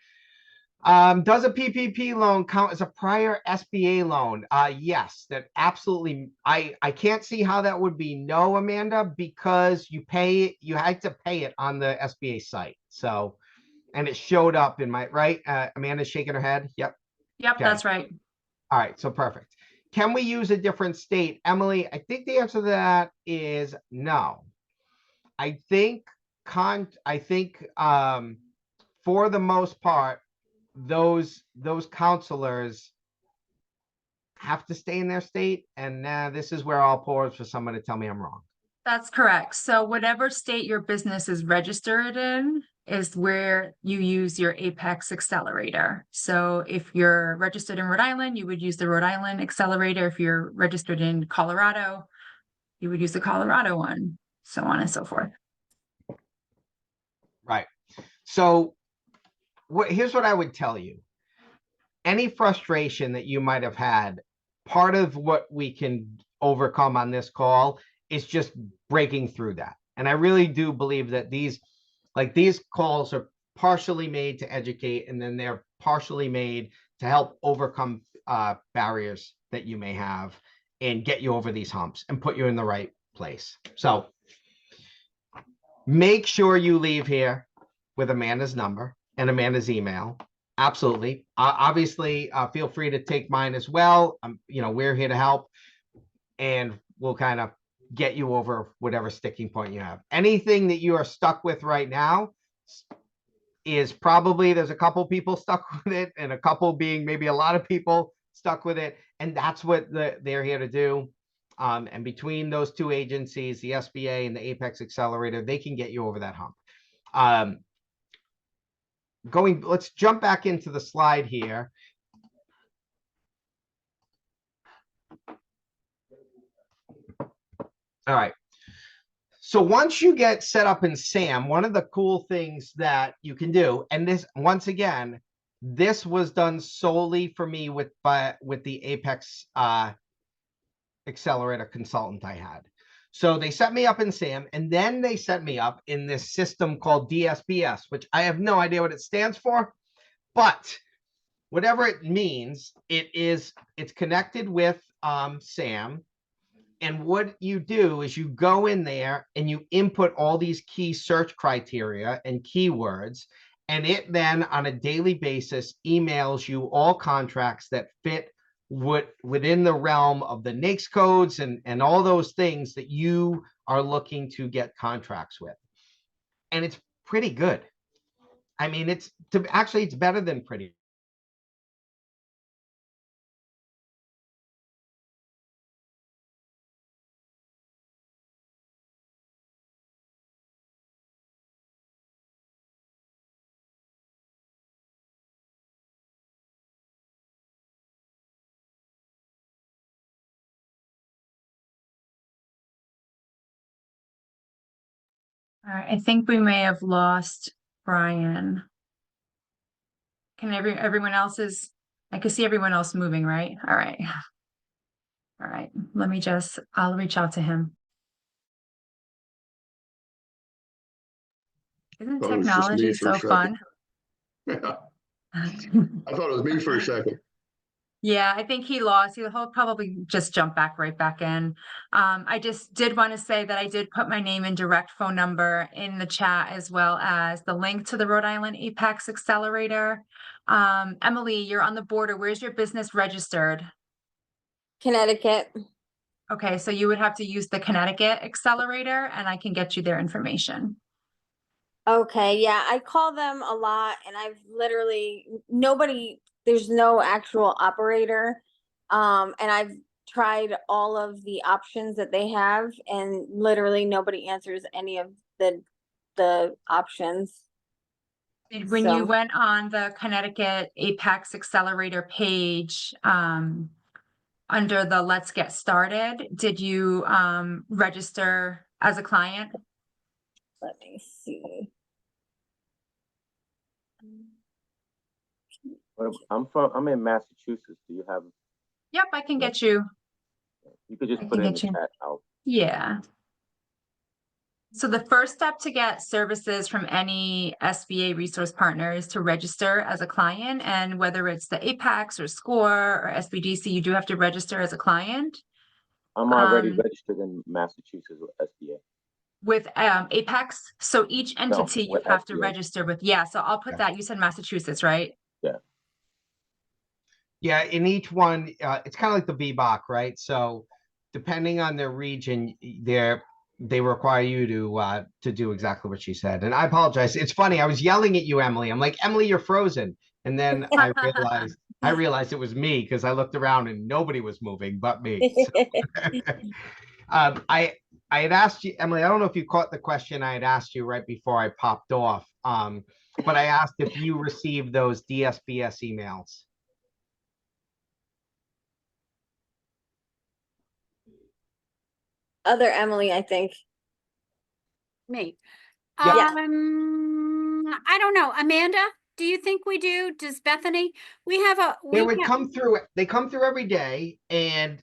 Does a PPP loan count as a prior SBA loan? Yes, that absolutely. I can't see how that would be no, Amanda, because you had to pay it on the SBA site. So, and it showed up in my, right? Amanda's shaking her head. Yep. Yep, Okay. that's right. All right, so perfect. Can we use a different state? Emily, I think the answer to that is no. I think for the most part, those counselors have to stay in their state, and this is where I'll pause for someone to tell me I'm wrong. That's correct. So whatever state your business is registered in is where you use your Apex accelerator. So if you're registered in Rhode Island, you would use the Rhode Island accelerator. If you're registered in Colorado, you would use the Colorado one, so on and so forth. Right. So here's what I would tell you. Any frustration that you might have had, part of what we can overcome on this call is just breaking through that. And I really do believe that these calls are partially made to educate, and then they're partially made to help overcome barriers that you may have and get you over these humps and put you in the right place. So make sure you leave here with Amanda's number and Amanda's email. Absolutely. Obviously, feel free to take mine as well. We're here to help, and we'll kind of get you over whatever sticking point you have. Anything that you are stuck with right now is probably, there's a couple people stuck with it, and a couple being maybe a lot of people stuck with it. And that's what they're here to do. And between those two agencies, the SBA and the Apex Accelerator, they can get you over that hump. Let's jump back into the slide here. All right. So once you get set up in SAM, one of the cool things that you can do, and this, once again, this was done solely for me with the Apex Accelerator consultant I had. So they set me up in SAM, and then they set me up in this system called DSBS, which I have no idea what it stands for, but whatever it means, it's connected with SAM. And what you do is you go in there and you input all these key search criteria and keywords, and it then on a daily basis emails you all contracts that fit within the realm of the NAICS codes and all those things that you are looking to get contracts with. And it's pretty good. I mean, it's better than pretty. All right, I think we may have lost Brian. Can everyone else I can see everyone else moving, right? All right. All right, I'll reach out to him. Isn't Thought it was just me technology for a so fun? I thought it was me for a second. Yeah, I think he lost. He'll probably just jump right back in. I just did want to say that I did put my name and direct phone number in the chat, as well as the link to the Rhode Island Apex Accelerator. Emily, you're on the border. Where's your business registered? Connecticut. Okay, so you would have to use the Connecticut Accelerator, and I can get you their information. Okay, yeah, I call them a lot, and I've there's no actual operator. And I've tried all of the options that they have, and literally nobody answers any of the options. When you So- went on the Connecticut Apex Accelerator page, under the Let's Get Started, did you register as a client? Let me see. I'm in Massachusetts. Do you have? Yep, I can get you. You could just I put can it in get the you. chat. Yeah. So the first step to get services from any SBA resource partner is to register as a client, and whether it's the Apex or SCORE or SBDC, you do have to register as a client. I'm already registered in Massachusetts with SBA. With Apex, so each entity you with have to SBA. register with. Yeah, so I'll put that. You said Massachusetts, right? Yeah. Yeah, in each one, it's kind of like the VBOC, right? So depending on their region, they require you to do exactly what she said. And I apologize. It's funny. I was yelling at you, Emily. I'm like, Emily, you're frozen. And then I realized it was me, because I looked around and nobody was moving but me. So, I had asked you, Emily, I don't know if you caught the question I had asked you right before I popped off. But I asked if you received those DSBS emails. Other Emily, I think. Me. Yep. I don't know. Amanda, do you think we do? Does Bethany? They come through every day, and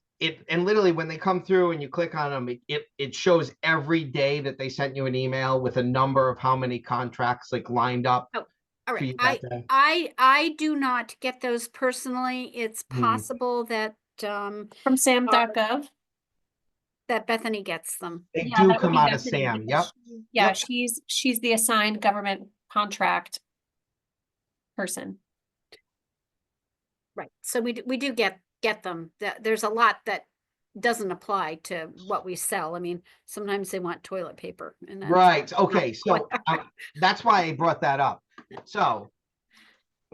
literally when they come through and you click on them, it shows every day that they sent you an email with a number of how many contracts like lined up. Oh, all right. that day. I do not get those personally. It's possible that From sam.gov. that Bethany gets them. They Yeah, do that would come be out of Bethany, Sam. because Yep. Yeah, Yep. she's the assigned government contract person. Right. So we do get them. There's a lot that doesn't apply to what we sell. I mean, sometimes they want toilet paper, and that's Right. not Okay. So what- that's why I brought that up. So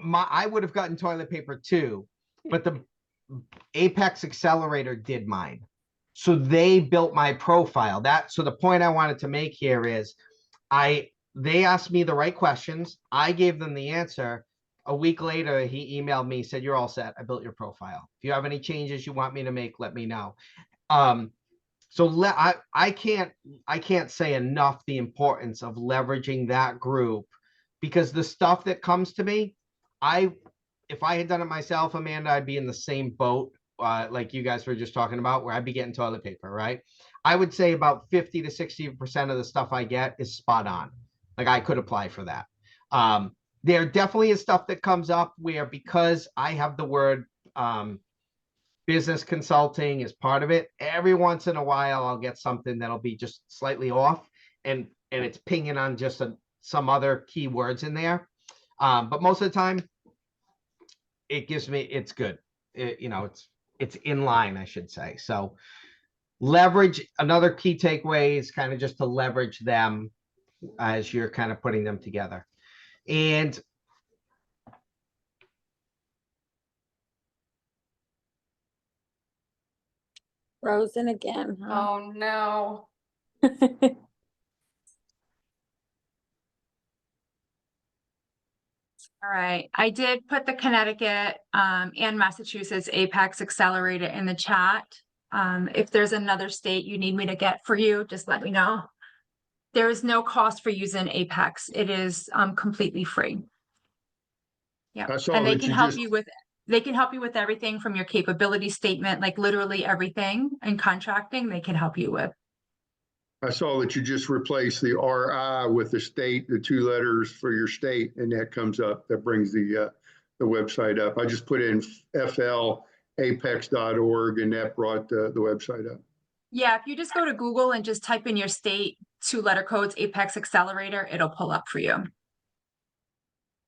I would have gotten toilet paper too, but the Apex Accelerator did mine. So they built my profile. So the point I wanted to make here is they asked me the right questions. I gave them the answer. A week later, he emailed me, said, "You're all set. I built your profile. If you have any changes you want me to make, let me know." So I can't say enough the importance of leveraging that group, because the stuff that comes to me, if I had done it myself, Amanda, I'd be in the same boat, like you guys were just talking about, where I'd be getting toilet paper, right? I would say about 50 to 60% of the stuff I get is spot on. Like I could apply for that. There definitely is stuff that comes up where, because I have the word business consulting as part of it, every once in a while I'll get something that'll be just slightly off, and it's pinging on just some other keywords in there. But most of the time, it's good. it's in line, I should say. So leverage, another key takeaway is kind of just to leverage them as you're kind of putting them together. And Frozen again, huh? Oh, no. All right, I did put the Connecticut and Massachusetts Apex Accelerator in the chat. If there's another state you need me to get for you, just let me know. There is no cost for using Apex. It is completely free. Yeah, I saw and they that can you help just- you with everything from your capability statement, like literally everything in contracting, they can help you with. I saw that you just replaced the RI with the state, the 2 letters for your state, and that comes up, that brings the website up. I just put in flapex.org and that brought the website up. Yeah, if you just go to Google and just type in your state 2-letter codes, Apex Accelerator, it'll pull up for you.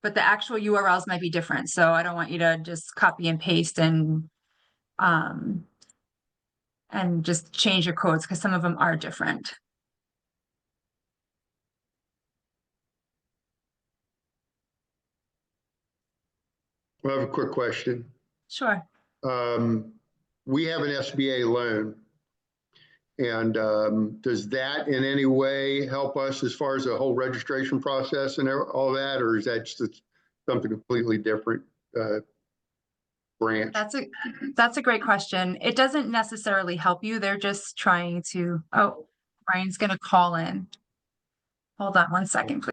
But the actual URLs might be different, so I don't want you to just copy and paste and just change your codes because some of them are different. Well, I have a quick question. Sure. We have an SBA loan. And does that in any way help us as far as the whole registration process and all that, or is that just something completely different branch? That's a great question. It doesn't necessarily help you. They're just trying to, oh, Brian's gonna call in. Hold on one second, please.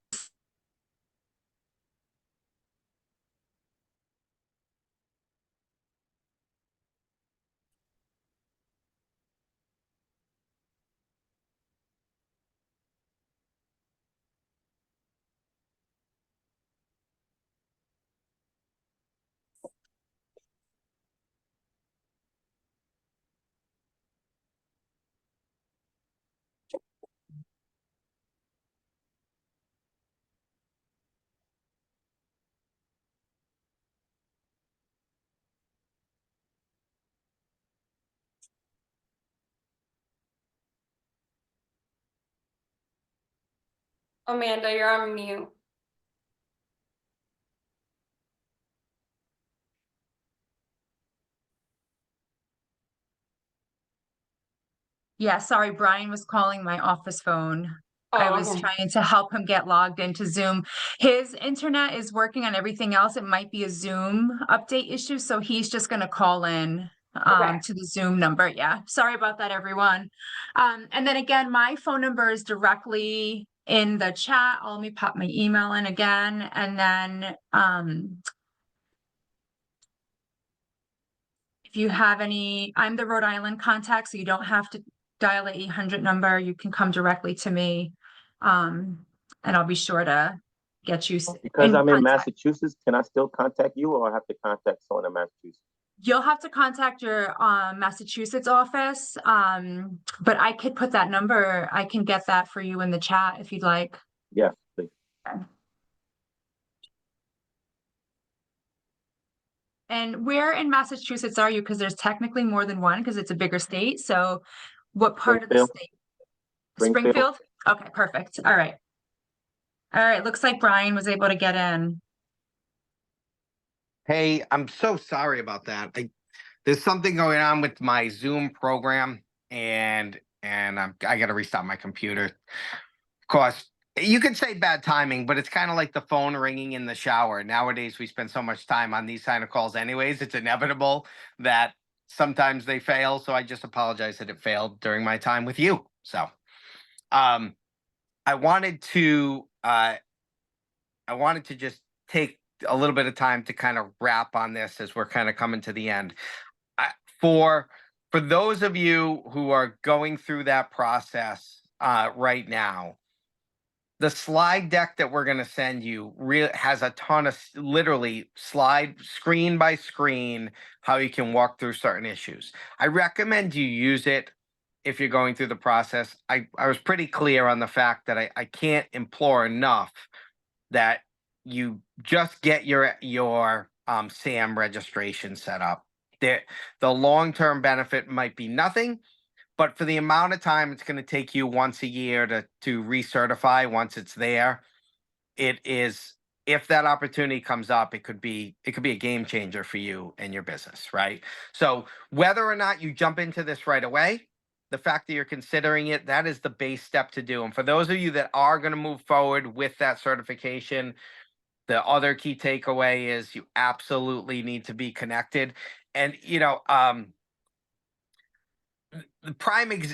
Amanda, you're on mute. Yeah, sorry, Brian was calling my office phone. I was okay. trying to help him get logged into Zoom. His internet is working on everything else. It might be a Zoom update issue, so he's just gonna call in Okay. to the Zoom number. Yeah, sorry about that, everyone. And then again, my phone number is directly in the chat. Let me pop my email in again, and then if you have any, I'm the Rhode Island contact, so you don't have to dial the 800 number. You can come directly to me. And I'll be sure to get you. Because I'm in contact. Massachusetts, can I still contact you, or I have to contact someone in Massachusetts? You'll have to contact your Massachusetts office, but I could put that number, I can get that for you in the chat if you'd like. Yes, please. Okay. And where in Massachusetts are you? Because there's technically more than one because it's a bigger state. So what part of the Springfield. state? Springfield. Springfield? Okay, perfect. All right. All right, looks like Brian was able to get in. hey, I'm so sorry about that. There's something going on with my Zoom program, and I got to restart my computer. Of course, you could say bad timing, but it's kind of like the phone ringing in the shower. Nowadays, we spend so much time on these kind of calls anyways. It's inevitable that sometimes they fail. So I just apologize that it failed during my time with you. So I wanted to just take a little bit of time to kind of wrap on this as we're kind of coming to the end. For those of you who are going through that process right now, the slide deck that we're going to send you has a ton of literally slide screen by screen how you can walk through certain issues. I recommend you use it if you're going through the process. I was pretty clear on the fact that I can't implore enough that you just get your SAM registration set up. The long-term benefit might be nothing, but for the amount of time it's going to take you once a year to recertify once it's there, it is, if that opportunity comes up, it could be a game changer for you and your business, right? So whether or not you jump into this right away, the fact that you're considering it, that is the base step to do. And for those of you that are going to move forward with that certification, the other key takeaway is you absolutely need to be connected. And,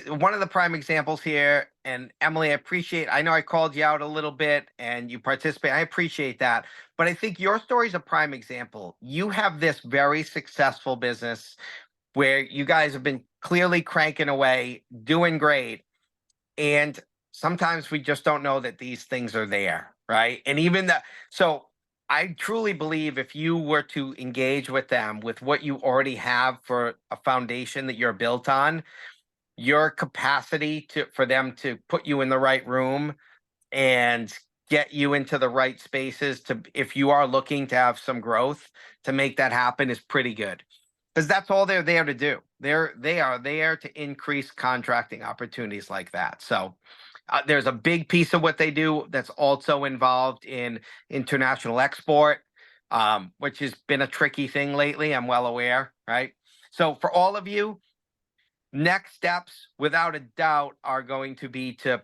one of the prime examples here, and Emily, I know I called you out a little bit and you participate. I appreciate that. But I think your story is a prime example. You have this very successful business where you guys have been clearly cranking away, doing great. And sometimes we just don't know that these things are there, right? And even so I truly believe if you were to engage with them with what you already have for a foundation that you're built on, your capacity for them to put you in the right room and get you into the right spaces if you are looking to have some growth, to make that happen is pretty good. Because that's all they're there to do. They are there to increase contracting opportunities like that. So there's a big piece of what they do that's also involved in international export, which has been a tricky thing lately. I'm well aware, right? So for all of you, next steps, without a doubt, are going to be to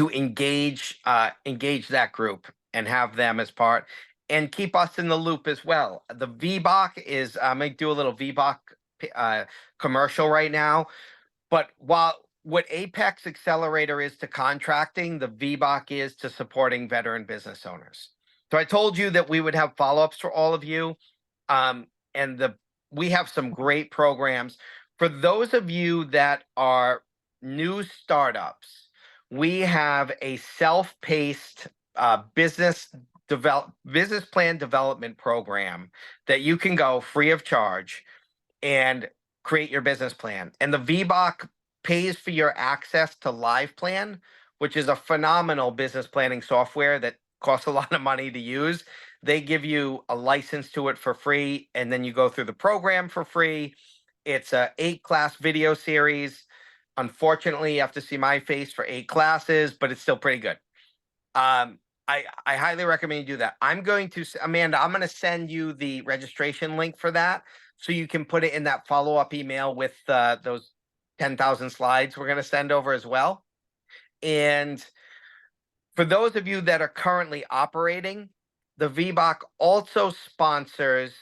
engage that group and have them as part, and keep us in the loop as well. The VBOC is, I'm going to do a little VBOC commercial right now. But what Apex Accelerator is to contracting, the VBOC is to supporting veteran business owners. So I told you that we would have follow-ups for all of you. We have some great programs. For those of you that are new startups, we have a self-paced business plan development program that you can go free of charge and create your business plan. And the VBOC pays for your access to Live Plan, which is a phenomenal business planning software that costs a lot of money to use. They give you a license to it for free, and then you go through the program for free. It's a 8-class video series. Unfortunately, you have to see my face for 8 classes, but it's still pretty good. I highly recommend you do that. Amanda, I'm going to send you the registration link for that, so you can put it in that follow-up email with those 10,000 slides we're going to send over as well. And for those of you that are currently operating, the VBOC also sponsors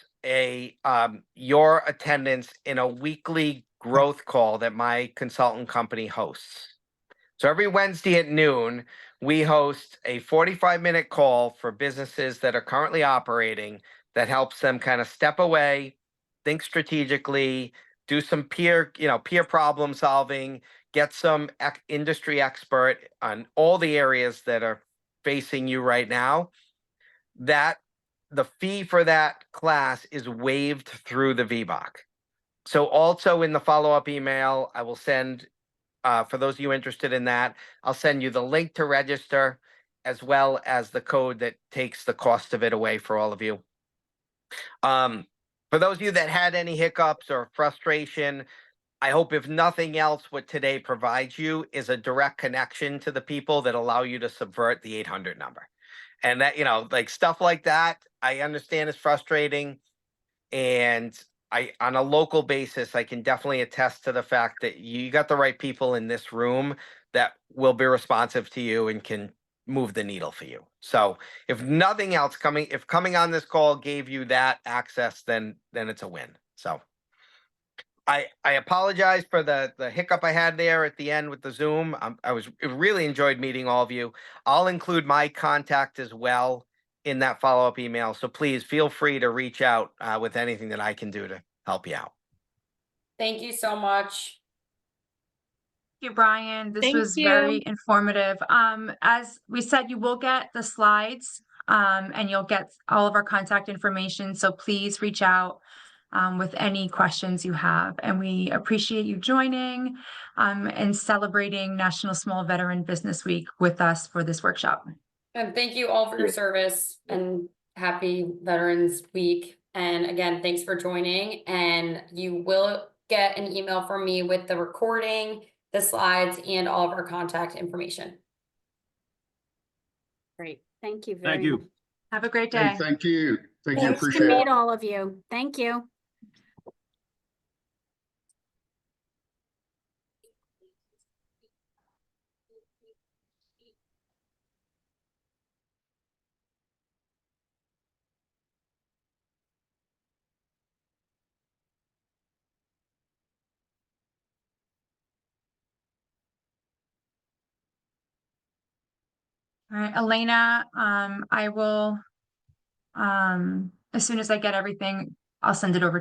your attendance in a weekly growth call that my consultant company hosts. So every Wednesday at noon, we host a 45-minute call for businesses that are currently operating that helps them kind of step away, think strategically, do some peer problem solving, get some industry expert on all the areas that are facing you right now. That the fee for that class is waived through the VBOC. So also in the follow-up email, I will send, for those of you interested in that, I'll send you the link to register, as well as the code that takes the cost of it away for all of you. For those of you that had any hiccups or frustration, I hope if nothing else, what today provides you is a direct connection to the people that allow you to subvert the 800 number. And that, like stuff like that, I understand is frustrating. And on a local basis, I can definitely attest to the fact that you got the right people in this room that will be responsive to you and can move the needle for you. So if nothing else, if coming on this call gave you that access, then it's a win. So I apologize for the hiccup I had there at the end with the Zoom. I really enjoyed meeting all of you. I'll include my contact as well in that follow-up email. So please feel free to reach out with anything that I can do to help you out. Thank you so much. Thank you, Brian. This Thank was you. very informative. As we said, you will get the slides and you'll get all of our contact information. So please reach out with any questions you have. And we appreciate you joining and celebrating National Small Veteran Business Week with us for this workshop. And thank you all for your service, and happy Veterans Week. And again, thanks for joining. And you will get an email from me with the recording, the slides, and all of our contact information. Great. Thank you Thank very much. you. Have a great Hey, day. thank you. Thank you. Nice to Appreciate it. meet all of you. Thank you. All right, Elena, I will, as soon as I get everything, I'll send it over